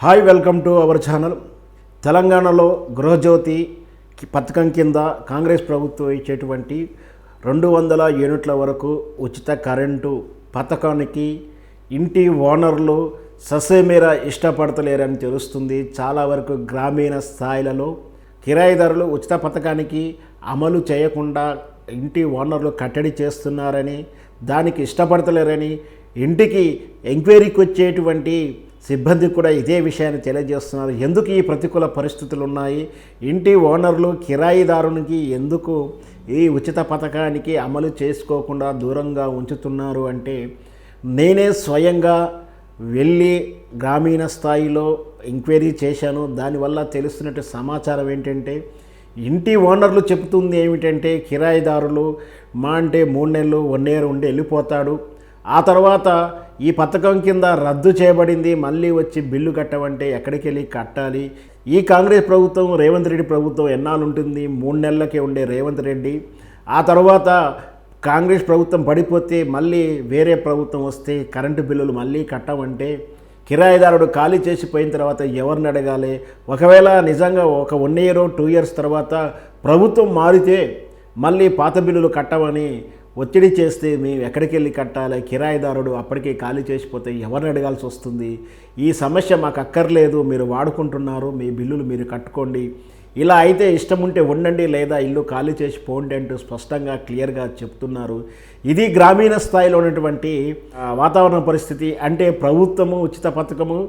Hi, welcome to our channel. తెలంగాణలో గృహజ్యోతి పథకం కింద కాంగ్రెస్ ప్రభుత్వం ఇచ్చేటువంటి 200 యూనిట్ల వరకు ఉచిత కరెంటు పథకానికి ఇంటి ఓనర్లు ససేమీరా ఇష్టపడతలేరని తెలుస్తుంది. చాలా వరకు గ్రామీణ స్థాయిలలో కిరాయిదారులు ఉచిత పథకానికి అమలు చేయకుండా ఇంటి ఓనర్లు కట్టడి చేస్తున్నారని, దానికి ఇష్టపడతలేరని ఇంటికి ఎంక్వైరీకి వచ్చేటువంటి సిబ్బంది కూడా ఇదే విషయాన్ని తెలియజేస్తున్నారు. ఎందుకు ఈ ప్రతికూల పరిస్థితులు ఉన్నాయి, ఇంటి ఓనర్లు కిరాయిదారునికి ఎందుకు ఈ ఉచిత పథకానికి అమలు చేసుకోకుండా దూరంగా ఉంచుతున్నారు అంటే, నేనే స్వయంగా వెళ్ళి గ్రామీణ స్థాయిలో ఎంక్వైరీ చేశాను. దానివల్ల తెలుస్తున్నట్టు సమాచారం ఏంటంటే, ఇంటి ఓనర్లు చెబుతుంది ఏమిటంటే, కిరాయిదారులు మా అంటే 3 నెలలు 1 ఇయర్ ఉండి వెళ్ళిపోతాడు, ఆ తర్వాత ఈ పథకం కింద రద్దు చేయబడింది, మళ్ళీ వచ్చి బిల్లు కట్టమంటే ఎక్కడికి వెళ్ళి కట్టాలి. ఈ కాంగ్రెస్ ప్రభుత్వం, రేవంత్ రెడ్డి ప్రభుత్వం ఎన్నాళ్ళు ఉంటుంది? 3 నెలలకే ఉండే రేవంత్ రెడ్డి, ఆ తర్వాత కాంగ్రెస్ ప్రభుత్వం పడిపోతే మళ్ళీ వేరే ప్రభుత్వం వస్తే కరెంటు బిల్లులు మళ్ళీ కట్టమంటే కిరాయిదారుడు ఖాళీ చేసిపోయిన తర్వాత ఎవరిని అడగాలి? ఒకవేళ నిజంగా ఒక 1 ఇయర్ 2 ఇయర్స్ తర్వాత ప్రభుత్వం మారితే మళ్ళీ పాత బిల్లులు కట్టమని ఒత్తిడి చేస్తే మేము ఎక్కడికి వెళ్ళి కట్టాలి? కిరాయిదారుడు అప్పటికే ఖాళీ చేసిపోతే ఎవరిని అడగాల్సి వస్తుంది? ఈ సమస్య మాకు అక్కర్లేదు, మీరు వాడుకుంటున్నారు, మీ బిల్లులు మీరు కట్టుకోండి, ఇలా అయితే ఇష్టం ఉంటే ఉండండి, లేదా ఇల్లు ఖాళీ చేసి పోండి అంటూ స్పష్టంగా క్లియర్గా చెప్తున్నారు. ఇది గ్రామీణ స్థాయిలో ఉన్నటువంటి వాతావరణ పరిస్థితి. అంటే ప్రభుత్వము ఉచిత పథకము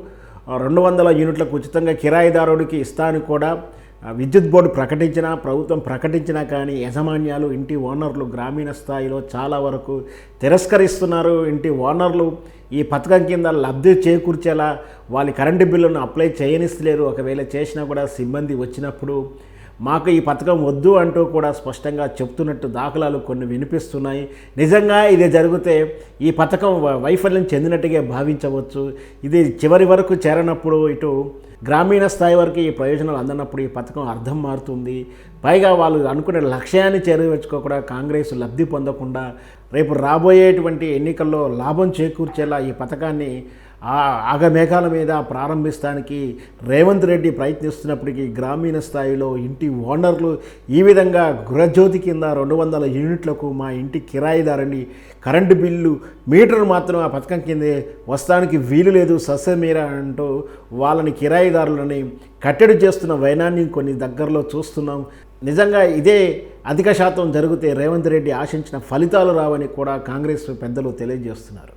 200 యూనిట్లకు ఉచితంగా కిరాయిదారుడికి ఇస్తాను కూడా విద్యుత్ బోర్డు ప్రకటించినా, ప్రభుత్వం ప్రకటించినా కానీ యాజమాన్యాలు, ఇంటి ఓనర్లు గ్రామీణ స్థాయిలో చాలా వరకు తిరస్కరిస్తున్నారు. ఇంటి ఓనర్లు ఈ పథకం కింద లబ్ధి చేకూర్చేలా వాళ్ళ కరెంటు బిల్లును అప్లై చేయనిస్తలేరు. ఒకవేళ చేసినా కూడా సిబ్బంది వచ్చినప్పుడు మాకు ఈ పథకం వద్దు అంటూ కూడా స్పష్టంగా చెప్తున్నట్టు దాఖలాలు కొన్ని వినిపిస్తున్నాయి. నిజంగా ఇది జరిగితే ఈ పథకం వైఫల్యం చెందినట్టుగా భావించవచ్చు. ఇది చివరి వరకు చేరనప్పుడు ఇటు గ్రామీణ స్థాయి వరకు ఈ ప్రయోజనాలు అందనప్పుడు ఈ పథకం అర్థం మారుతుంది. పైగా వాళ్ళు అనుకునే లక్ష్యాన్ని చేరువచ్చుకోకుండా, కాంగ్రెస్ లబ్ధి పొందకుండా రేపు రాబోయేటువంటి ఎన్నికల్లో లాభం చేకూర్చేలా ఈ పథకాన్ని ఆగమేఘాల మీద ప్రారంభిస్తానికి రేవంత్ రెడ్డి ప్రయత్నిస్తున్నప్పటికీ గ్రామీణ స్థాయిలో ఇంటి ఓనర్లు ఈ విధంగా గృహజ్యోతి కింద 200 యూనిట్లకు మా ఇంటి కిరాయిదారుని కరెంటు బిల్లు మీటర్ మాత్రం ఆ పథకం కిందే వస్తానికి వీలు లేదు సస్యమీర అంటూ వాళ్ళని కిరాయిదారులని కట్టడి చేస్తున్న వైనాన్ని కొన్ని దగ్గరలో చూస్తున్నాం. నిజంగా ఇదే అధిక శాతం జరిగితే రేవంత్ రెడ్డి ఆశించిన ఫలితాలు రావని కూడా కాంగ్రెస్ పెద్దలు తెలియజేస్తున్నారు.